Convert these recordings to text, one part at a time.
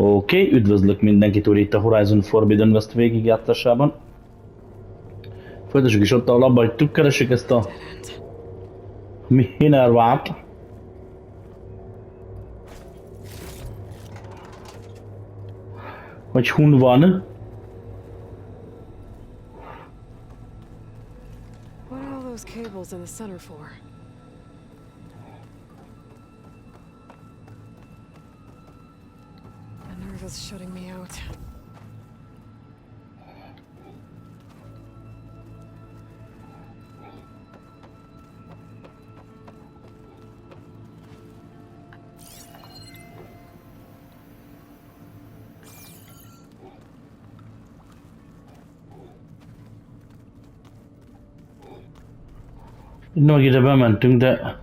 Oké, üdvözlök mindenkit úr itt a Horizon Forbidden West végigjátszásában. Folytassuk is ott, ahol abba hagytuk, keresik ezt a Minervát. Vagy hun van. What are all those cables in the center for? Minerva's shutting me out. Nagy ide bementünk, de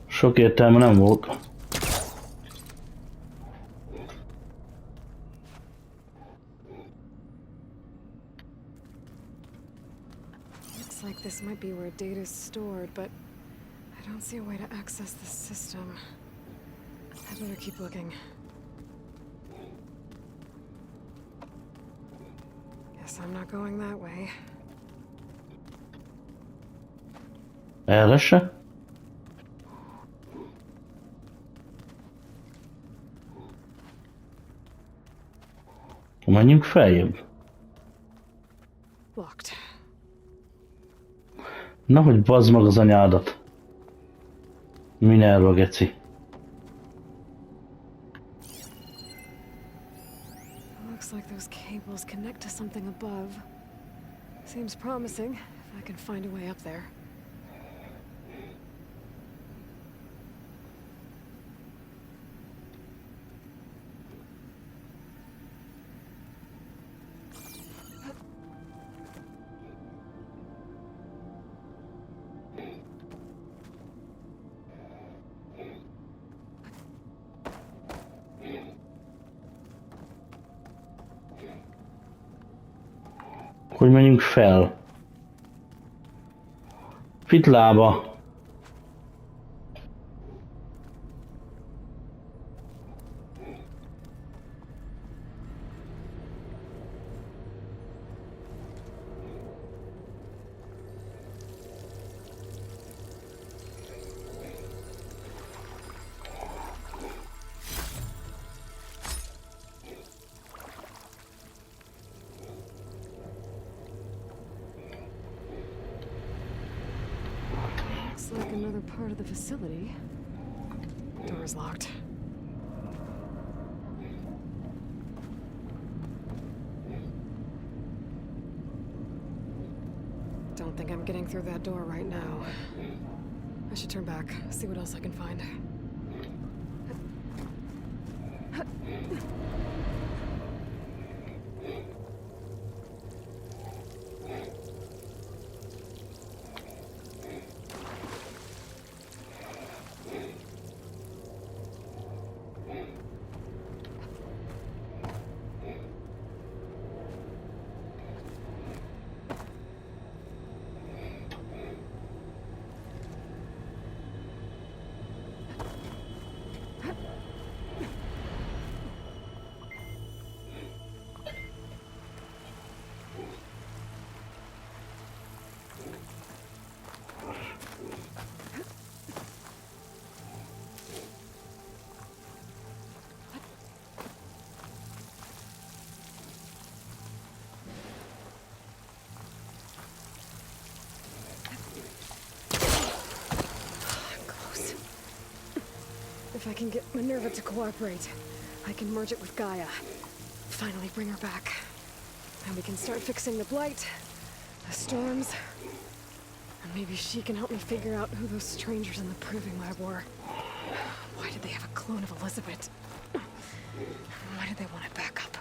sok értelme nem volt. Looks like this might be where data is stored, but I don't see a way to access this system. I better keep looking. Guess I'm not going that way. Erre se? Menjünk feljebb. Locked. Nahogy bazd meg az anyádat. Minerva geci. Looks like those cables connect to something above. Seems promising if I can find a way up there. Hogy menjünk fel? Fitlába. Looks like another part of the facility. Door's locked. Don't think I'm getting through that door right now. I should turn back, see what else I can find. If I can get Minerva to cooperate, I can merge it with Gaia. Finally bring her back. And we can start fixing the blight, the storms, and maybe she can help me figure out who those strangers in the proving lab were. Why did they have a clone of Elizabeth? Why did they want it back up?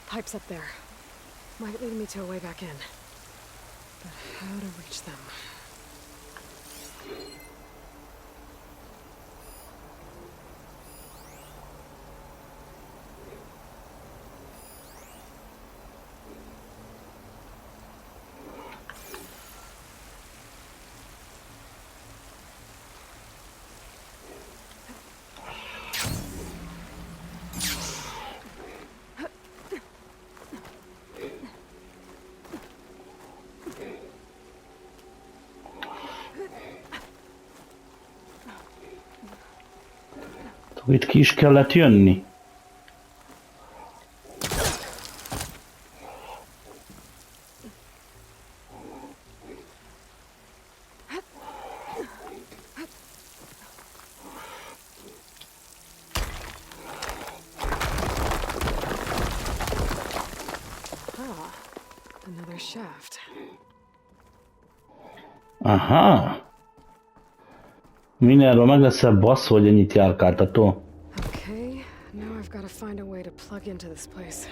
Pipes up there. Might lead me to a way back in. But how to reach them? Itt ki is kellett jönni. Another shaft. Aha! Minerva, meg lesz-e baszva, hogy ennyit járkáltató? Okay, now I've got to find a way to plug into this place.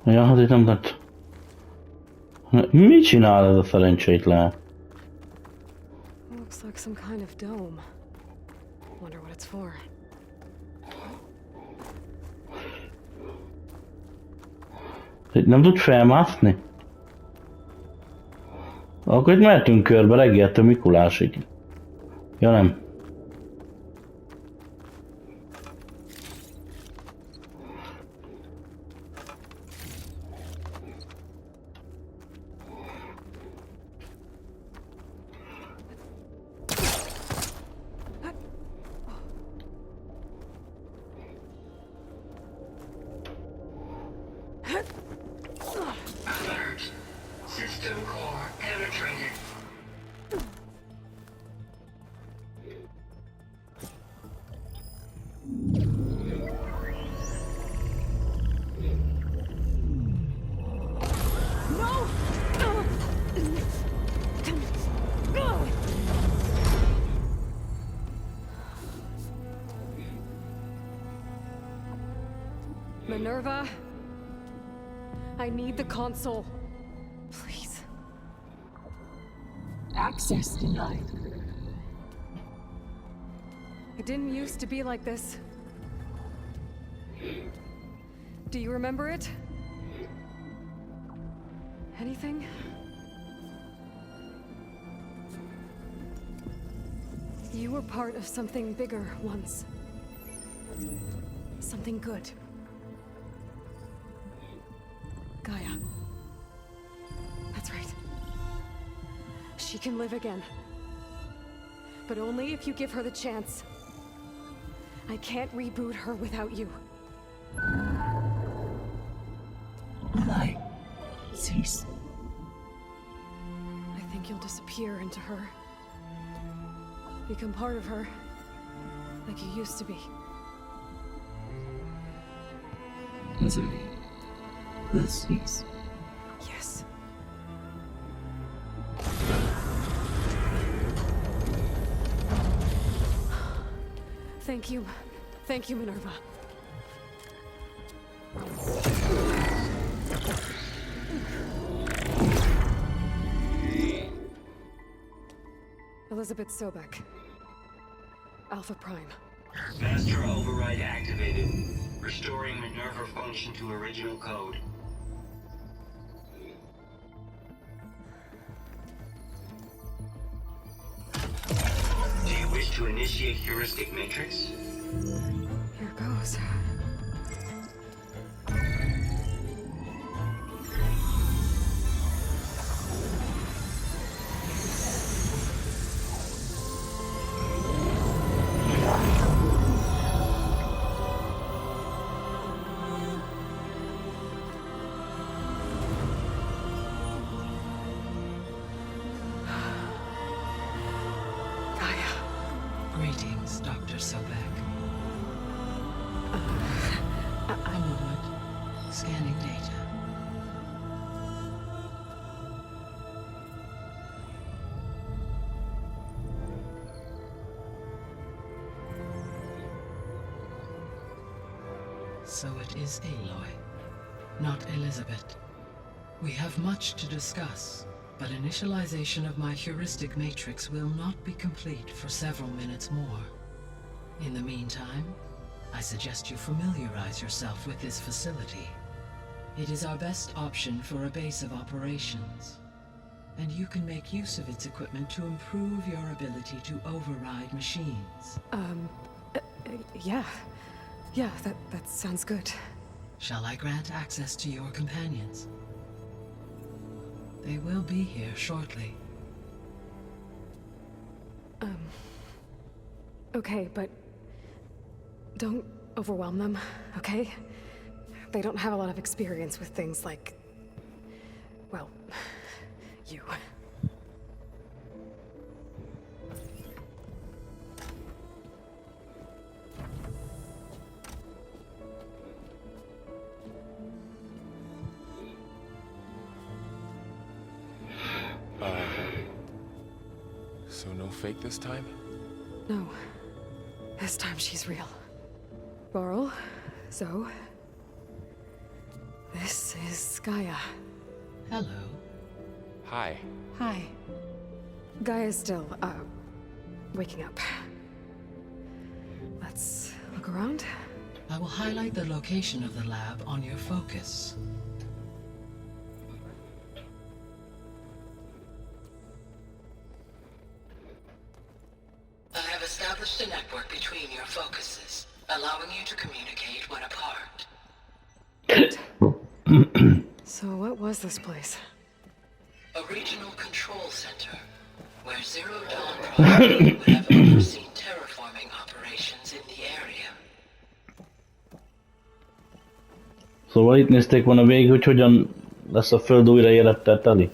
Ja, hát itt nem tett. Mit csinál ez a szerencsétlen? Looks like some kind of dome. Wonder what it's for. Itt nem tud felmászni? Akkor itt mehetünk körbe reggeltől Mikulásig. Ja nem. Alert. System core penetrated. Minerva, I need the console. Please. Access denied. It didn't used to be like this. Do you remember it? Anything? You were part of something bigger once. Something good. Gaia. That's right. She can live again. But only if you give her the chance. I can't reboot her without you. Light. Cease. I think you'll disappear into her. Become part of her. Like you used to be. Misery. Will cease. Yes. Thank you. Thank you, Minerva. Elizabeth Sobek. Alpha Prime. Master override activated. Restoring Minerva function to original code. Do you wish to initiate heuristic matrix? Here goes. Greetings, Dr. Sobek. A moment. Scanning data. So it is Aloy, not Elizabeth. We have much to discuss, but initialization of my heuristic matrix will not be complete for several minutes more. In the meantime, I suggest you familiarize yourself with this facility. It is our best option for a base of operations, and you can make use of its equipment to improve your ability to override machines. Yeah. Yeah, that sounds good. Shall I grant access to your companions? They will be here shortly. Okay, but don't overwhelm them, okay? They don't have a lot of experience with things like, well, you. So no fake this time? No. This time she's real. Varl, Zoe. This is Gaia. Hello. Hi. Hi. Gaia's still, waking up. Let's look around. I will highlight the location of the lab on your focus. I have established a network between your focuses, allowing you to communicate when apart. So what was this place? A regional control center, where Zero Dawn probably would have overseen terraforming operations in the area. Szóval itt nézték volna végig, hogy hogyan lesz a föld újra élettel teli.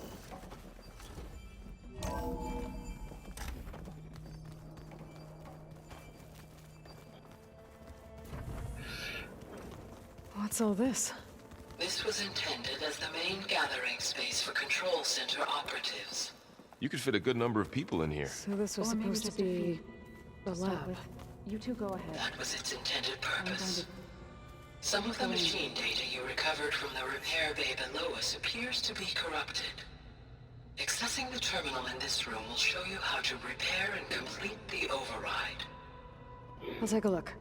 What's all this? This was intended as the main gathering space for control center operatives. You could fit a good number of people in here. So this was supposed to be a lab. You two go ahead. That was its intended purpose. Some of the machine data you recovered from the repair bay below us appears to be corrupted. Accessing the terminal in this room will show you how to repair and complete the override. I'll take a look.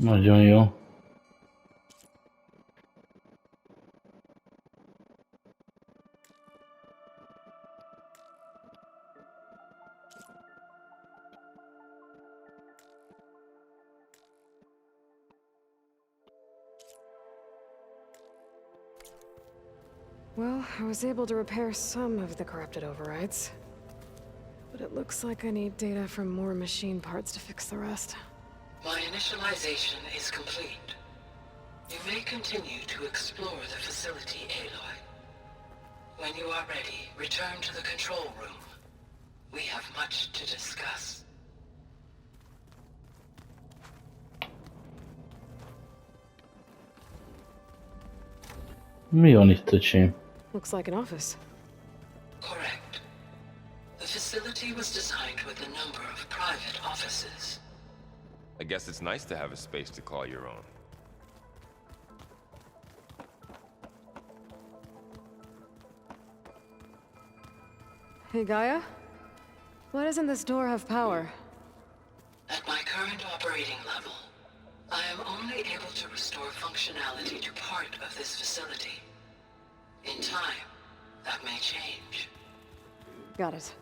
Nagyon jó. Well, I was able to repair some of the corrupted overrides. But it looks like I need data from more machine parts to fix the rest. My initialization is complete. You may continue to explore the facility, Aloy. When you are ready, return to the control room. We have much to discuss. Mi van itt, öcsém? Looks like an office. Correct. The facility was designed with a number of private offices. I guess it's nice to have a space to call your own. Hey, Gaia? Why doesn't this door have power? At my current operating level, I am only able to restore functionality to part of this facility. In time, that may change. Got it.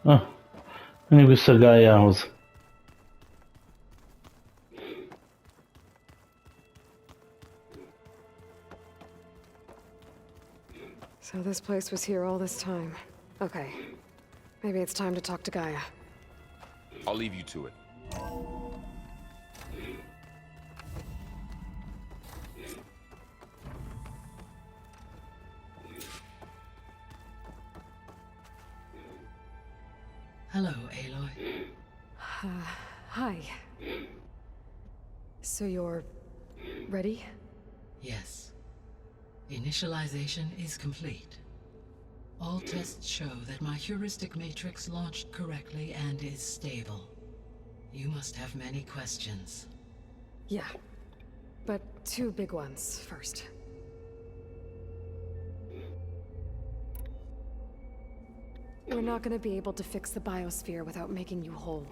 Ah, menjünk vissza Gályához. So this place was here all this time. Okay. Maybe it's time to talk to Gaia. I'll leave you to it. Hello, Aloy. Hi. So you're... ready? Yes. Initialization is complete. All tests show that my heuristic matrix launched correctly and is stable. You must have many questions. Yeah. But two big ones first. We're not gonna be able to fix the biosphere without making you whole.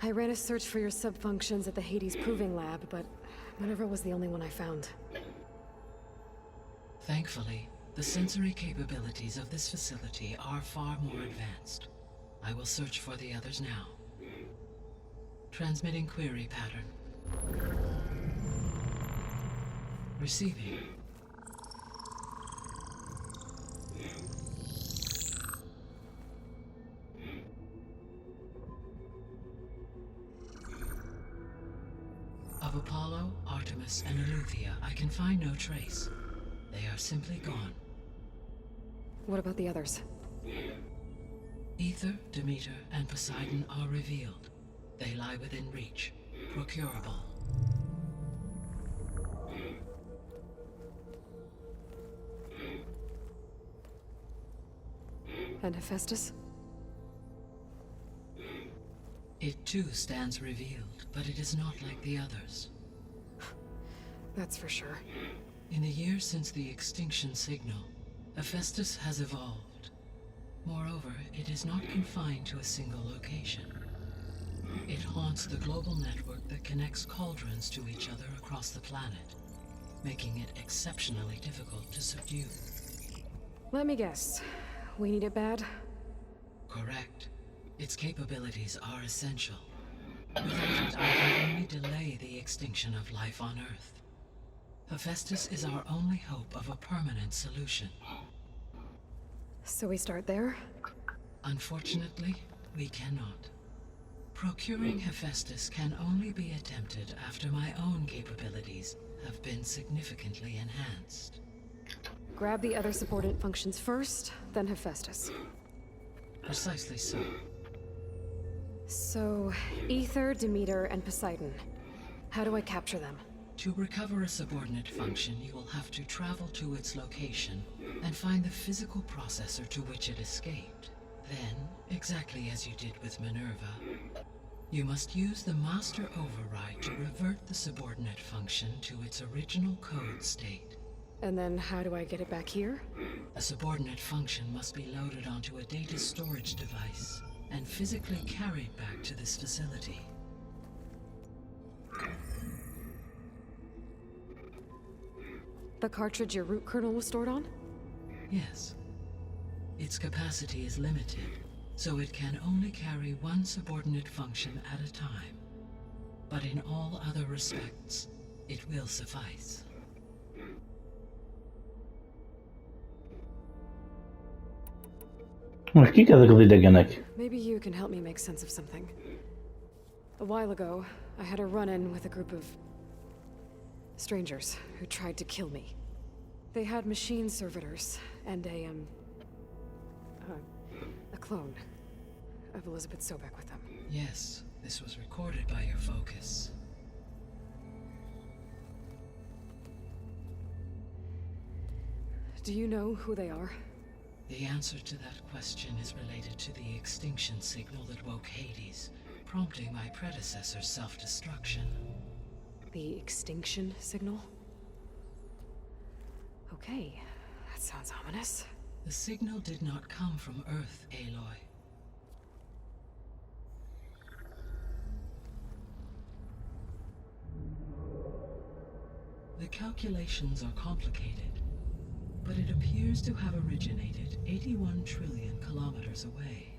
I ran a search for your subfunctions at the Hades Proving Lab, but Minerva was the only one I found. Thankfully, the sensory capabilities of this facility are far more advanced. I will search for the others now. Transmitting query pattern. Receiving. Of Apollo, Artemis, and Eleuthia, I can find no trace. They are simply gone. What about the others? Ether, Demeter, and Poseidon are revealed. They lie within reach, procurable. And Hephaestus? It too stands revealed, but it is not like the others. That's for sure. In the years since the extinction signal, Hephaestus has evolved. Moreover, it is not confined to a single location. It haunts the global network that connects cauldrons to each other across the planet, making it exceptionally difficult to subdue. Let me guess. We need it bad? Correct. Its capabilities are essential. Without it, I can only delay the extinction of life on Earth. Hephaestus is our only hope of a permanent solution. So we start there? Unfortunately, we cannot. Procuring Hephaestus can only be attempted after my own capabilities have been significantly enhanced. Grab the other subordinate functions first, then Hephaestus. Precisely so. So, Ether, Demeter, and Poseidon. How do I capture them? To recover a subordinate function, you will have to travel to its location and find the physical processor to which it escaped. Then, exactly as you did with Minerva, you must use the master override to revert the subordinate function to its original code state. And then how do I get it back here? A subordinate function must be loaded onto a data storage device and physically carried back to this facility. The cartridge your root kernel was stored on? Yes. Its capacity is limited, so it can only carry one subordinate function at a time. But in all other respects, it will suffice. Most kik ezek az idegenek? Maybe you can help me make sense of something. A while ago, I had a run-in with a group of strangers who tried to kill me. They had machine servitors and a clone of Elizabeth Sobek with them. Yes, this was recorded by your focus. Do you know who they are? The answer to that question is related to the extinction signal that woke Hades, prompting my predecessor's self-destruction. The extinction signal? Okay, that sounds ominous. The signal did not come from Earth, Aloy. The calculations are complicated, but it appears to have originated 81 trillion kilometers away.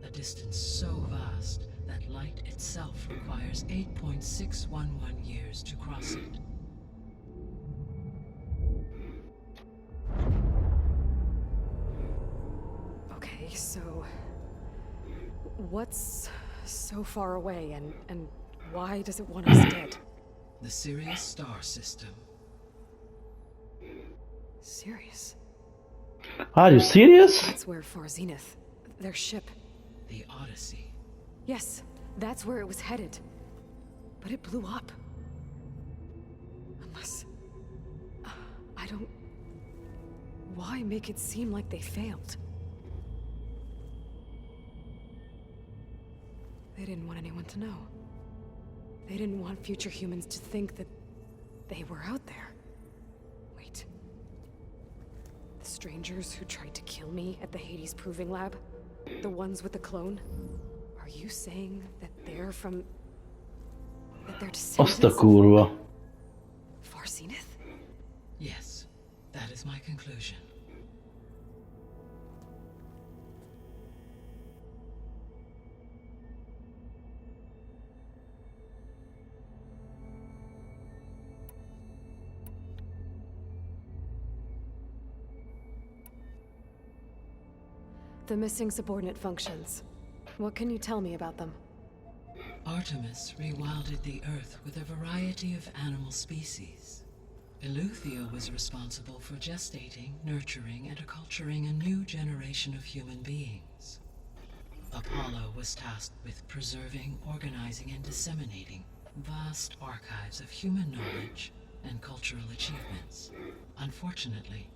A distance so vast that light itself requires 8.611 years to cross it. Okay, so... what's so far away, and why does it want us dead? The Sirius star system. Serious. Are you serious? That's where Far Zenith, their ship. The Odyssey. Yes, that's where it was headed. But it blew up. Unless... I don't... Why make it seem like they failed? They didn't want anyone to know. They didn't want future humans to think that they were out there. Wait. The strangers who tried to kill me at the Hades Proving Lab? The ones with the clone? Are you saying that they're from... that they're descendants Asta kurva. of Far Zenith? Yes, that is my conclusion. The missing subordinate functions. What can you tell me about them? Artemis rewilded the Earth with a variety of animal species. Eleuthia was responsible for gestating, nurturing, and acculturating a new generation of human beings. Apollo was tasked with preserving, organizing, and disseminating vast archives of human knowledge and cultural achievements. Unfortunately,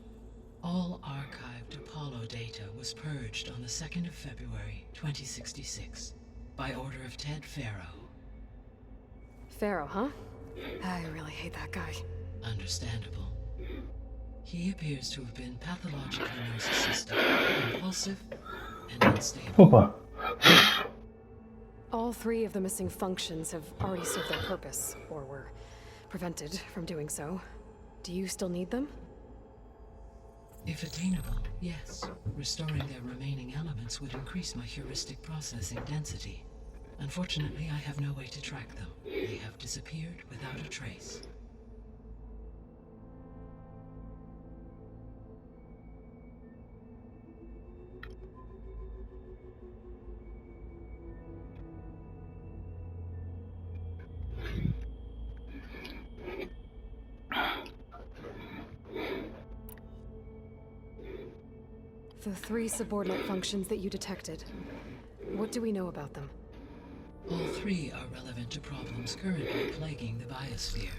all archived Apollo data was purged on the 2nd of February, 2066, by order of Ted Faro. Pharaoh, huh? I really hate that guy. Understandable. He appears to have been pathologically narcissistic, impulsive, and unstable. Hoppa. All three of the missing functions have already served their purpose, or were prevented from doing so. Do you still need them? If attainable, yes. Restoring their remaining elements would increase my heuristic processing density. Unfortunately, I have no way to track them. They have disappeared without a trace. The three subordinate functions that you detected. What do we know about them? All three are relevant to problems currently plaguing the biosphere.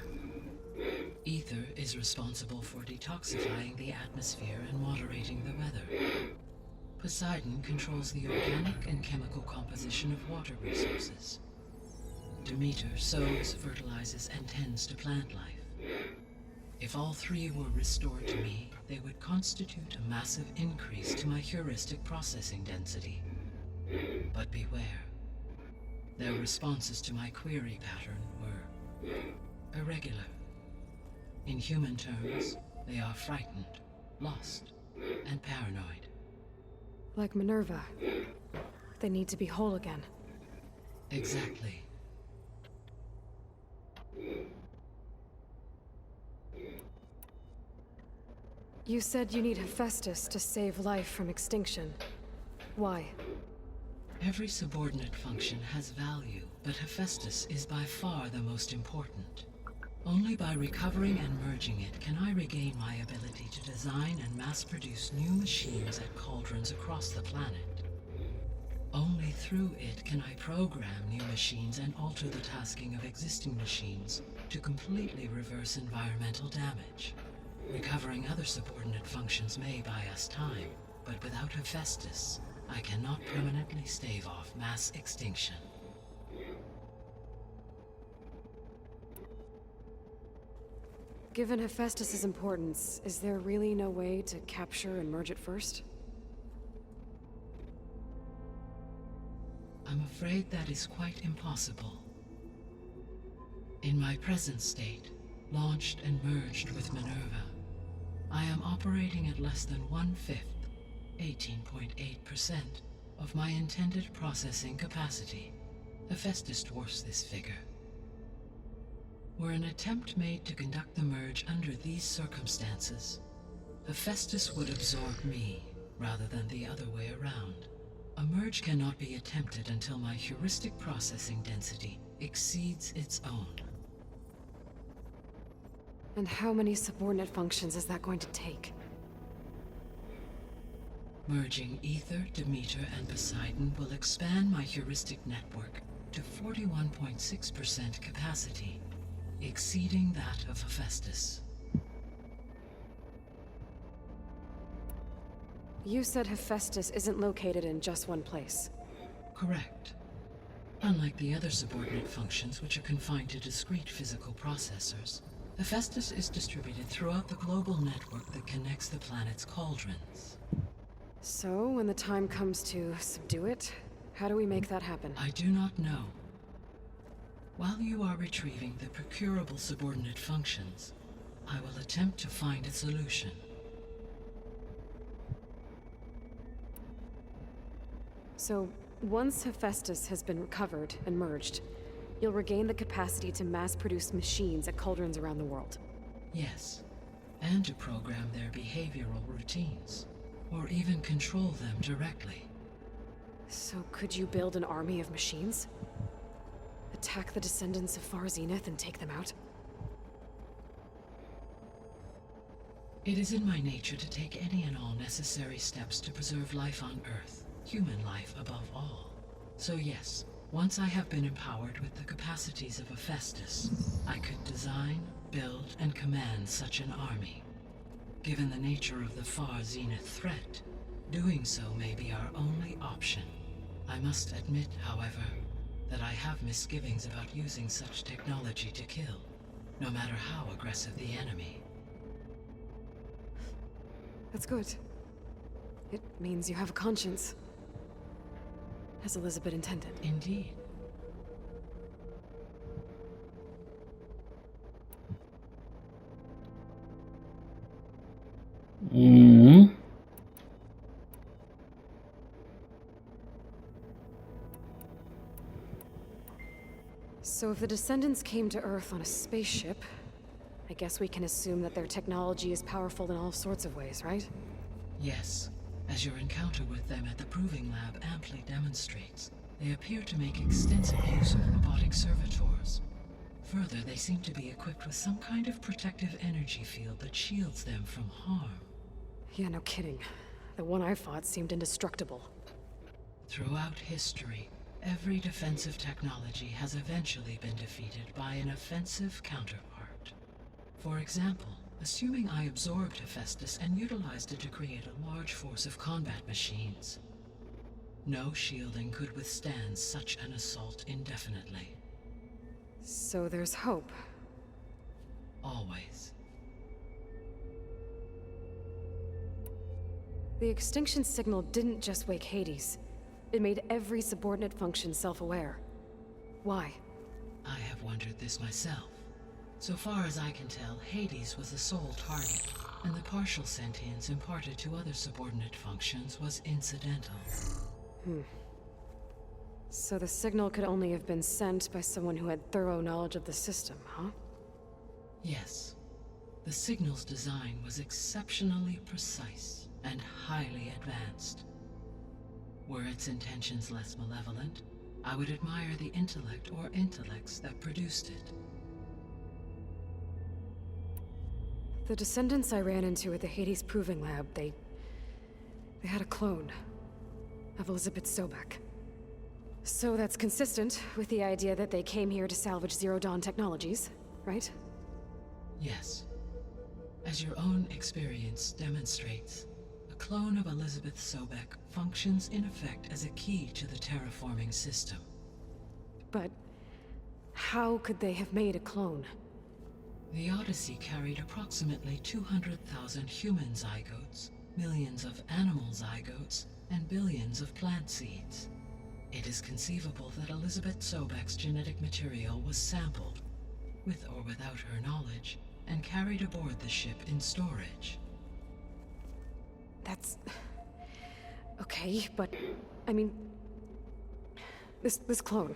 Ether is responsible for detoxifying the atmosphere and moderating the weather. Poseidon controls the organic and chemical composition of water resources. Demeter sows, fertilizes, and tends to plant life. If all three were restored to me, they would constitute a massive increase to my heuristic processing density. But beware. Their responses to my query pattern were irregular. In human terms, they are frightened, lost, and paranoid. Like Minerva. They need to be whole again. Exactly. You said you need Hephaestus to save life from extinction. Why? Every subordinate function has value, but Hephaestus is by far the most important. Only by recovering and merging it can I regain my ability to design and mass-produce new machines at cauldrons across the planet. Only through it can I program new machines and alter the tasking of existing machines to completely reverse environmental damage. Recovering other subordinate functions may buy us time, but without Hephaestus, I cannot permanently stave off mass extinction. Given Hephaestus's importance, is there really no way to capture and merge it first? I'm afraid that is quite impossible. In my present state, launched and merged with Minerva, I am operating at less than 1/5, 18.8%, of my intended processing capacity. Hephaestus dwarfs this figure. Were an attempt made to conduct the merge under these circumstances, Hephaestus would absorb me, rather than the other way around. A merge cannot be attempted until my heuristic processing density exceeds its own. And how many subordinate functions is that going to take? Merging Ether, Demeter, and Poseidon will expand my heuristic network to 41.6% capacity, exceeding that of Hephaestus. You said Hephaestus isn't located in just one place. Correct. Unlike the other subordinate functions, which are confined to discrete physical processors, Hephaestus is distributed throughout the global network that connects the planet's cauldrons. So, when the time comes to subdue it, how do we make that happen? I do not know. While you are retrieving the procurable subordinate functions, I will attempt to find a solution. So, once Hephaestus has been recovered and merged, you'll regain the capacity to mass-produce machines at cauldrons around the world. Yes, and to program their behavioral routines, or even control them directly. So could you build an army of machines? Attack the descendants of Far Zenith and take them out? It is in my nature to take any and all necessary steps to preserve life on Earth, human life above all. So yes, once I have been empowered with the capacities of Hephaestus, I could design, build, and command such an army. Given the nature of the Far Zenith threat, doing so may be our only option. I must admit, however, that I have misgivings about using such technology to kill, no matter how aggressive the enemy. That's good. It means you have a conscience. As Elizabeth intended. Indeed. Mm. So if the descendants came to Earth on a spaceship, I guess we can assume that their technology is powerful in all sorts of ways, right? Yes, as your encounter with them at the Proving Lab amply demonstrates, they appear to make extensive use of robotic servitors. Further, they seem to be equipped with some kind of protective energy field that shields them from harm. Yeah, no kidding. The one I fought seemed indestructible. Throughout history, every defensive technology has eventually been defeated by an offensive counterpart. For example, assuming I absorbed Hephaestus and utilized it to create a large force of combat machines. No shielding could withstand such an assault indefinitely. So there's hope. Always. The extinction signal didn't just wake Hades. It made every subordinate function self-aware. Why? I have wondered this myself. So far as I can tell, Hades was the sole target, and the partial sentience imparted to other subordinate functions was incidental. So the signal could only have been sent by someone who had thorough knowledge of the system, huh? Yes. The signal's design was exceptionally precise and highly advanced. Were its intentions less malevolent, I would admire the intellect or intellects that produced it. The descendants I ran into at the Hades Proving Lab, they had a clone of Elizabeth Sobek. So that's consistent with the idea that they came here to salvage Zero Dawn technologies, right? Yes. As your own experience demonstrates, a clone of Elizabeth Sobek functions in effect as a key to the terraforming system. But how could they have made a clone? The Odyssey carried approximately 200,000 human zygotes, millions of animal zygotes, and billions of plant seeds. It is conceivable that Elizabeth Sobek's genetic material was sampled, with or without her knowledge, and carried aboard the ship in storage. That's... okay, but... I mean... This clone...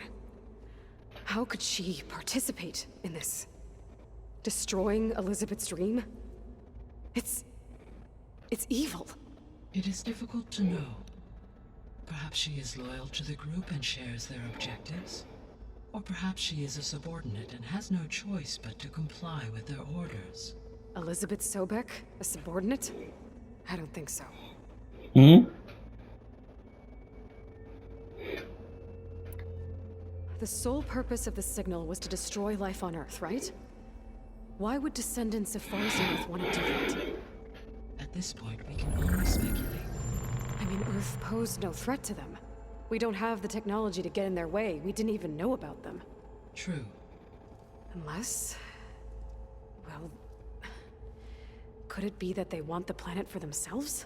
How could she participate in this? Destroying Elizabeth's dream? It's evil. It is difficult to know. Perhaps she is loyal to the group and shares their objectives. Or perhaps she is a subordinate and has no choice but to comply with their orders. Elizabeth Sobek? A subordinate? I don't think so. Hmm? The sole purpose of the signal was to destroy life on Earth, right? Why would descendants of far Zenith want to do that? At this point, we can only speculate. I mean, Earth posed no threat to them. We don't have the technology to get in their way. We didn't even know about them. True. Unless... well... could it be that they want the planet for themselves?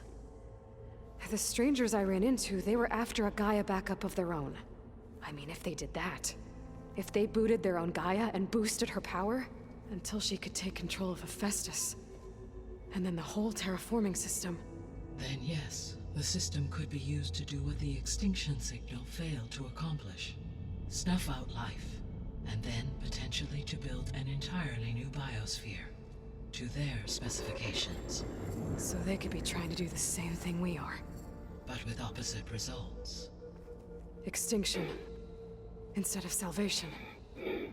The strangers I ran into, they were after a Gaia backup of their own. I mean, if they did that... if they booted their own Gaia and boosted her power... until she could take control of Hephaestus. And then the whole terraforming system... Then yes, the system could be used to do what the extinction signal failed to accomplish. Snuff out life, and then potentially to build an entirely new biosphere. To their specifications. So they could be trying to do the same thing we are. But with opposite results. Extinction. Instead of salvation. Well,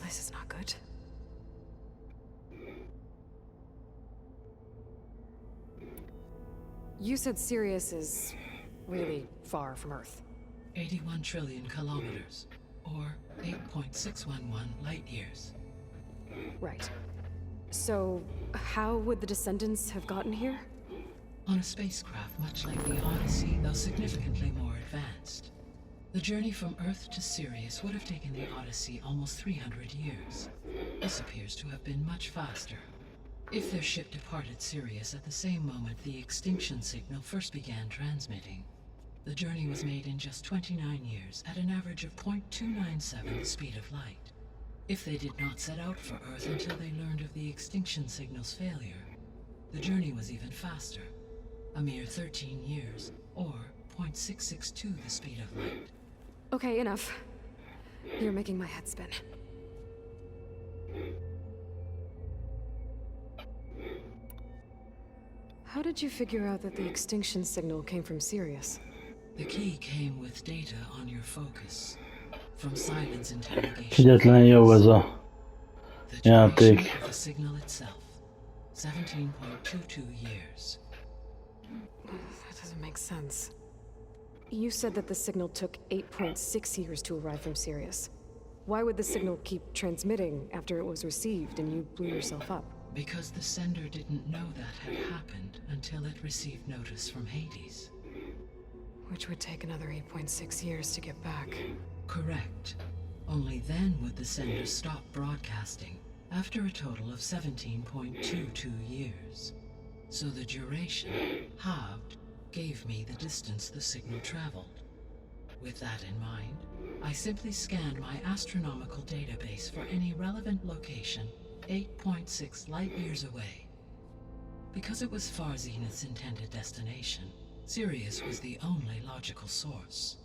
this is not good. You said Sirius is really far from Earth. 81 trillion kilometers, or 8.611 light years. Right. So, how would the descendants have gotten here? On a spacecraft much like the Odyssey, though significantly more advanced. The journey from Earth to Sirius would have taken the Odyssey almost 300 years. This appears to have been much faster. If their ship departed Sirius at the same moment the extinction signal first began transmitting, the journey was made in just 29 years at an average of 0.297 the speed of light. If they did not set out for Earth until they learned of the extinction signal's failure, the journey was even faster, a mere 13 years, or 0.662 the speed of light. Okay, enough. You're making my head spin. How did you figure out that the extinction signal came from Sirius? The key came with data on your focus, from Simon's interrogation. Kegyetlen jó ez a The játék. duration of the signal itself, 17.22 years. That doesn't make sense. You said that the signal took 8.6 years to arrive from Sirius. Why would the signal keep transmitting after it was received and you blew yourself up? Because the sender didn't know that had happened until it received notice from Hades. Which would take another 8.6 years to get back. Correct. Only then would the sender stop broadcasting, after a total of 17.22 years. So the duration, halved, gave me the distance the signal traveled. With that in mind, I simply scanned my astronomical database for any relevant location 8.6 light years away. Because it was Far Zenith's intended destination, Sirius was the only logical source.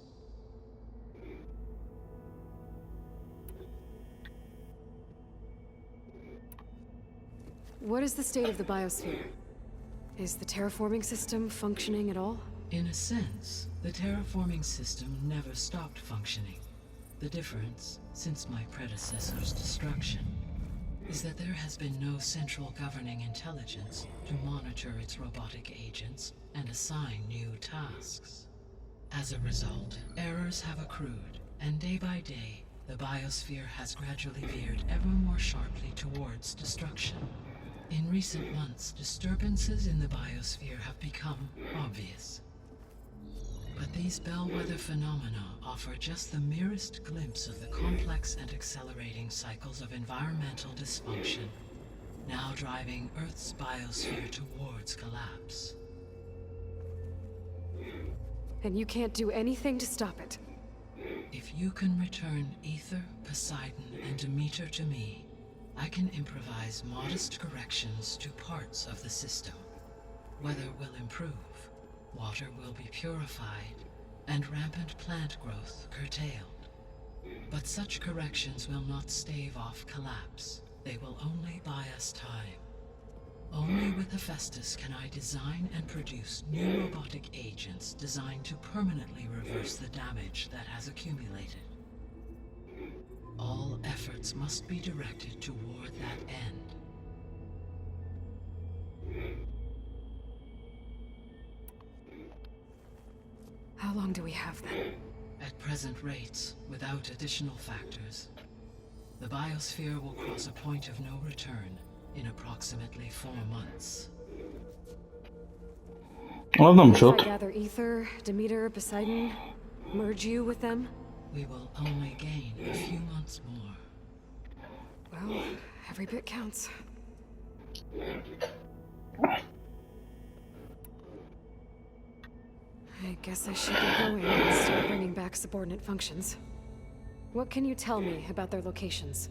What is the state of the biosphere? Is the terraforming system functioning at all? In a sense, the terraforming system never stopped functioning. The difference, since my predecessor's destruction, is that there has been no central governing intelligence to monitor its robotic agents and assign new tasks. As a result, errors have accrued, and day by day, the biosphere has gradually veered ever more sharply towards destruction. In recent months, disturbances in the biosphere have become obvious. But these bellwether phenomena offer just the merest glimpse of the complex and accelerating cycles of environmental dysfunction, now driving Earth's biosphere towards collapse. And you can't do anything to stop it? If you can return Ether, Poseidon, and Demeter to me, I can improvise modest corrections to parts of the system. Weather will improve, water will be purified, and rampant plant growth curtailed. But such corrections will not stave off collapse. They will only buy us time. Only with Hephaestus can I design and produce new robotic agents designed to permanently reverse the damage that has accumulated. All efforts must be directed toward that end. How long do we have then? At present rates, without additional factors, the biosphere will cross a point of no return in approximately 4 months. Az nem If I sok. gather Ether, Demeter, Poseidon, merge you with them, We will only gain a few months more. well, every bit counts. I guess I should get going and start bringing back subordinate functions. What can you tell me about their locations?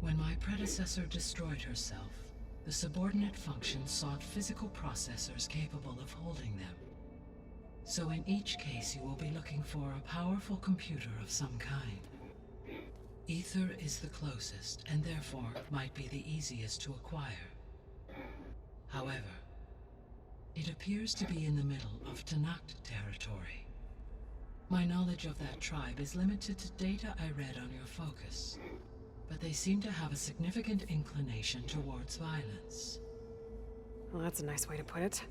When my predecessor destroyed herself, the subordinate functions sought physical processors capable of holding them. So in each case you will be looking for a powerful computer of some kind. Ether is the closest, and therefore might be the easiest to acquire. However, it appears to be in the middle of Tanakh territory. My knowledge of that tribe is limited to data I read on your focus, but they seem to have a significant inclination towards violence. Well, that's a nice way to put it.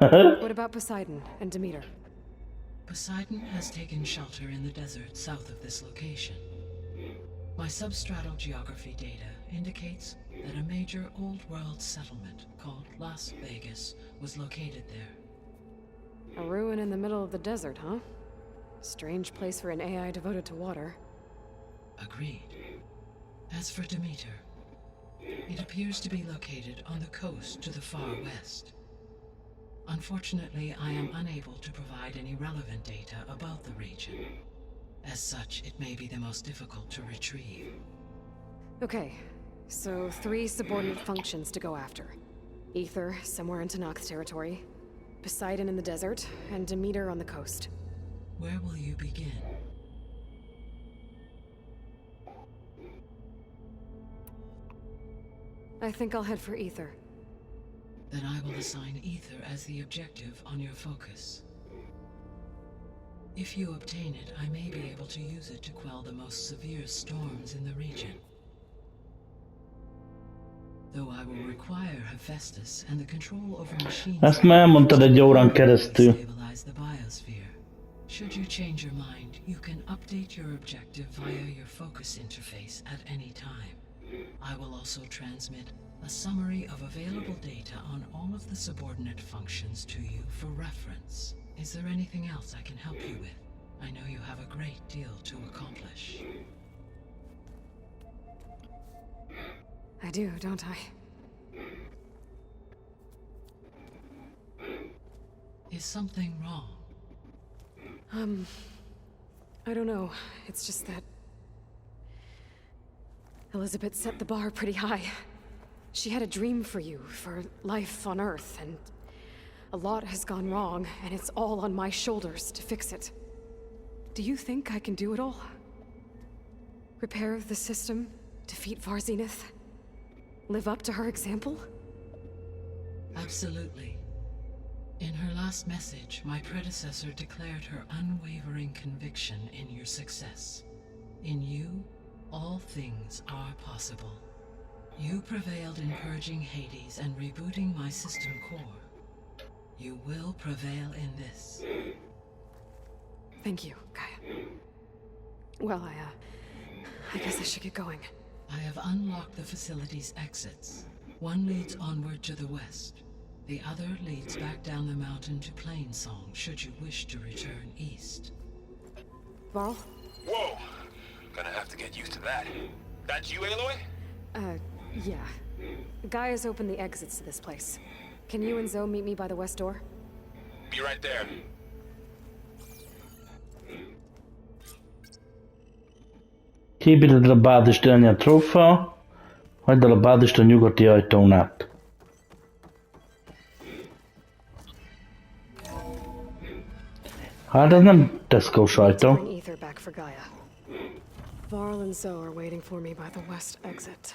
What about Poseidon and Demeter? Poseidon has taken shelter in the desert south of this location. My substratal geography data indicates that a major old-world settlement called Las Vegas was located there. A ruin in the middle of the desert, huh? Strange place for an AI devoted to water. Agreed. As for Demeter, it appears to be located on the coast to the far west. Unfortunately, I am unable to provide any relevant data about the region. As such, it may be the most difficult to retrieve. Okay, so 3 subordinate functions to go after. Ether, somewhere in Tanakh territory. Poseidon in the desert, and Demeter on the coast. Where will you begin? I think I'll head for Ether. Then I will assign Ether as the objective on your focus. If you obtain it, I may be able to use it to quell the most severe storms in the region. Though I will require Hephaestus and the control over machines... Ezt már elmondtad egy órán keresztül. ...stabilize the biosphere. Should you change your mind, you can update your objective via your focus interface at any time. I will also transmit a summary of available data on all of the subordinate functions to you for reference. Is there anything else I can help you with? I know you have a great deal to accomplish. I do, don't I? Is something wrong? I don't know. It's just that... Elizabeth set the bar pretty high. She had a dream for you, for life on Earth, and... a lot has gone wrong, and it's all on my shoulders to fix it. Do you think I can do it all? Repair the system, defeat Varzenith, live up to her example? Absolutely. In her last message, my predecessor declared her unwavering conviction in your success. In you, all things are possible. You prevailed in purging Hades and rebooting my system core. You will prevail in this. Thank you, Gaia. Well, I guess I should get going. I have unlocked the facility's exits. One leads onward to the west. The other leads back down the mountain to Plainsong, should you wish to return east. Varl? Whoa! Gonna have to get used to that. That's you, Aloy? Yeah. Gaia's opened the exits to this place. Can you and Zoe meet me by the west door? Be right there. Kiépítetted a bázist elni a trófea, hagyd el a bázist a nyugati ajtón át. Hát ez nem Tesco-s ajtó. Bring Ether back for Gaia. Varl and Zoe are waiting for me by the west exit.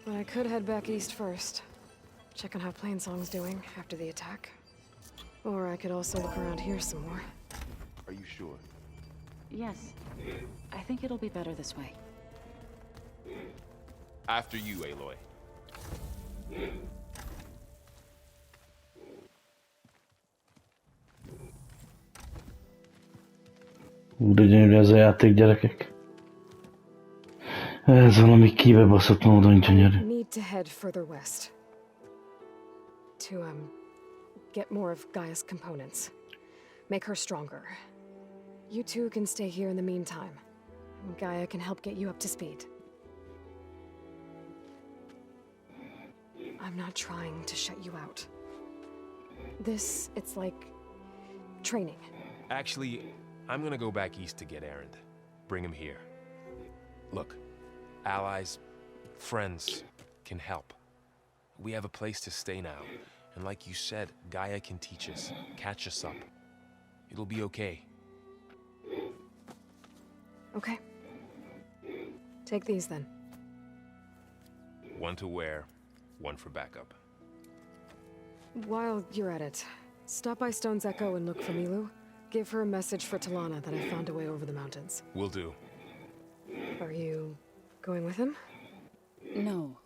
But I could head back east first. Check on how Plainsong's doing after the attack. Or I could also look around here some more. Are you sure? Yes. I think it'll be better this way. After you, Aloy. De gyönyörű ez a játék, gyerekek. Ez valami kibebaszott módon gyönyörű. Need to head further west. To, get more of Gaia's components. Make her stronger. You two can stay here in the meantime. Gaia can help get you up to speed. I'm not trying to shut you out. It's like training. Actually, I'm gonna go back east to get Erend. Bring him here. Look, allies, friends can help. We have a place to stay now. And like you said, Gaia can teach us, catch us up. It'll be okay. Okay. Take these then. One to wear, one for backup. While you're at it, stop by Stone's Echo and look for Milu. Give her a message for Talana that I found a way over the mountains. Will do. Are you going with him? No.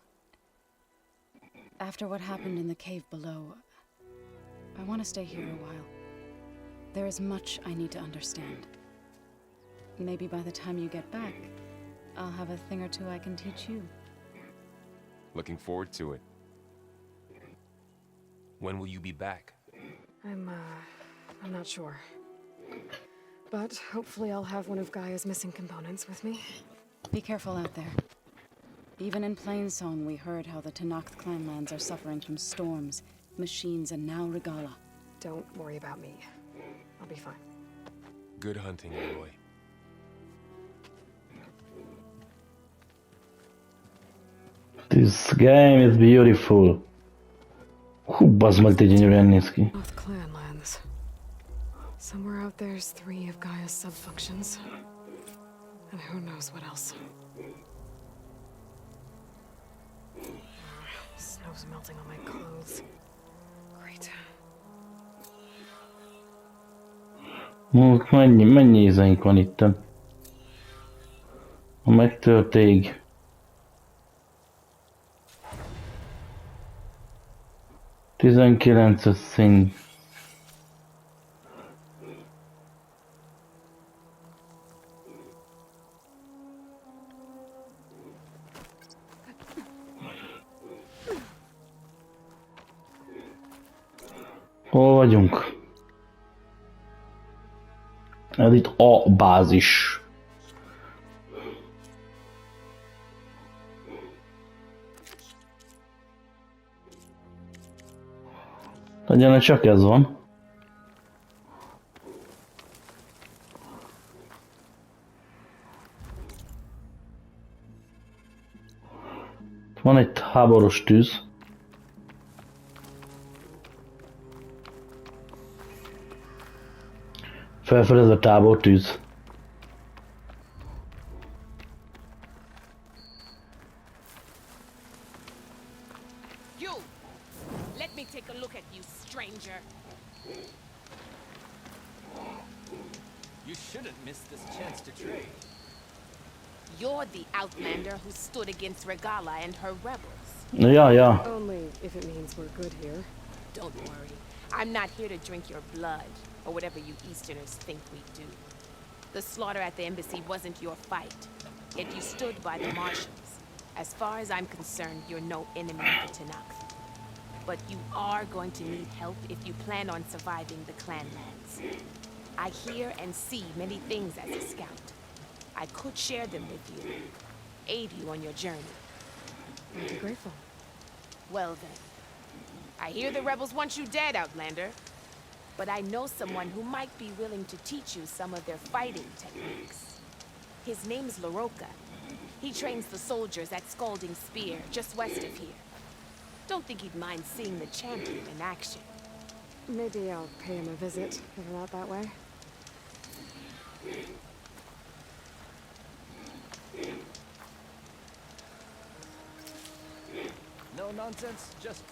After what happened in the cave below, I want to stay here a while. There is much I need to understand. Maybe by the time you get back, I'll have a thing or two I can teach you. Looking forward to it. When will you be back? I'm not sure. But hopefully I'll have one of Gaia's missing components with me. Be careful out there. Even in Plainsong, we heard how the Tenakth clanlands are suffering from storms, machines, and now Regala. Don't worry about me. I'll be fine. Good hunting, Aloy. This game is beautiful. Hú, bazd meg, de gyönyörűen néz ki. Both clanlands. Somewhere out there's 3 of Gaia's subfunctions. And who knows what else. Snow's melting on my clothes. Great. Mennyi ízeink van itten? A megtört ég. Tizenkilences szín. Hol vagyunk? Ez itt a bázis. Legyen, csak ez van. Van egy háborús tűz. Felfedez a tábortűz. You! Let me take a look at you, stranger. You shouldn't miss this chance to trade. You're the outlander who stood against Regala and her rebels. Ja. Only if it means we're good here. Don't worry. I'm not here to drink your blood, or whatever you Easterners think we do. The slaughter at the embassy wasn't your fight, yet you stood by the marshals. As far as I'm concerned, you're no enemy of the Tenakth. But you are going to need help if you plan on surviving the clanlands. I hear and see many things as a scout. I could share them with you, aid you on your journey. I'd be grateful. Well then. I hear the rebels want you dead, Outlander. But I know someone who might be willing to teach you some of their fighting techniques. His name's Laroka. He trains the soldiers at Scalding Spear, just west of here. Don't think he'd mind seeing the champion in action. Maybe I'll pay him a visit, if not that way. No nonsense, just...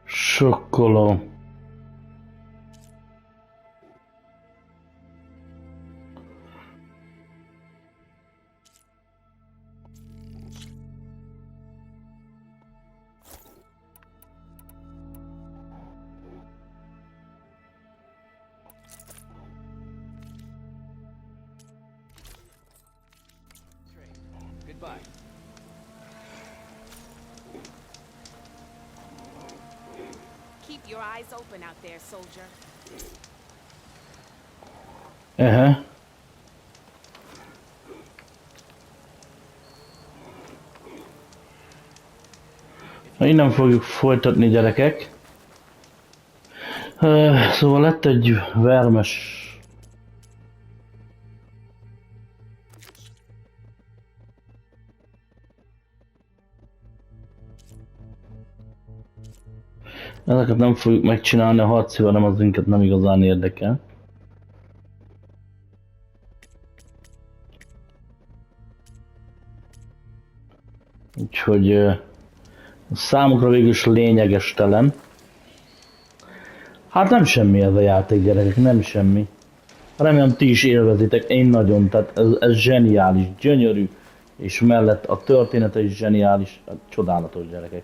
Sokkoló. your eyes open out there, soldier. Innen fogjuk folytatni, gyerekek. Szóval lett egy vermes. Ezeket nem fogjuk megcsinálni, a harci velem az minket nem igazán érdekel. Úgyhogy számukra végül is lényegestelen. Hát nem semmi ez a játék, gyerekek, nem semmi. Remélem ti is élvezitek, én nagyon, tehát ez zseniális, gyönyörű, és mellett a története is zseniális, csodálatos, gyerekek.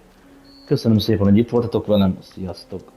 Köszönöm szépen, hogy itt voltatok velem, sziasztok!